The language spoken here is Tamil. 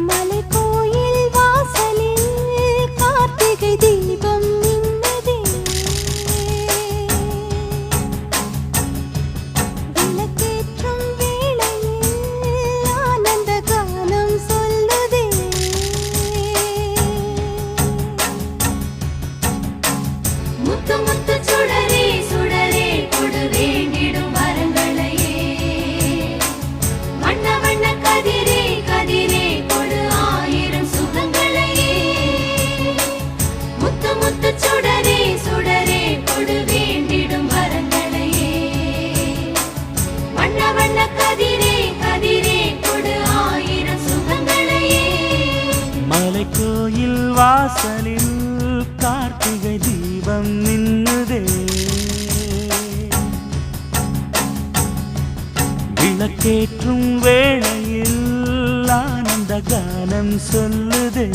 மலைக்கோயில் வாசலில் கார்த்திகை தீபம் மின்னுதே. விளக்கேற்றும் வேளையில் ஆனந்த கானம் சொல்லுதே. முத்து முத்து சுடரே சுடரே கொடு வேண்டிடும் வரங்களையே. வண்ண வண்ண கதிரே கதிரே கொடு ஆயிரம் சுகங்களையே. முத்து முத்து சுடரே சுடரே கொடு வேண்டிடும் வரங்களையே. வண்ண வண்ண கதிரே கதிரே கொடு ஆயிரம் சுகங்களையே. மலைக்கோயில் வாசலில் கார்த்திகை தீபம் மின்னுதே. விளக்கேற்றும் வேளையில் ஆனந்த கானம் சொல்லுதே.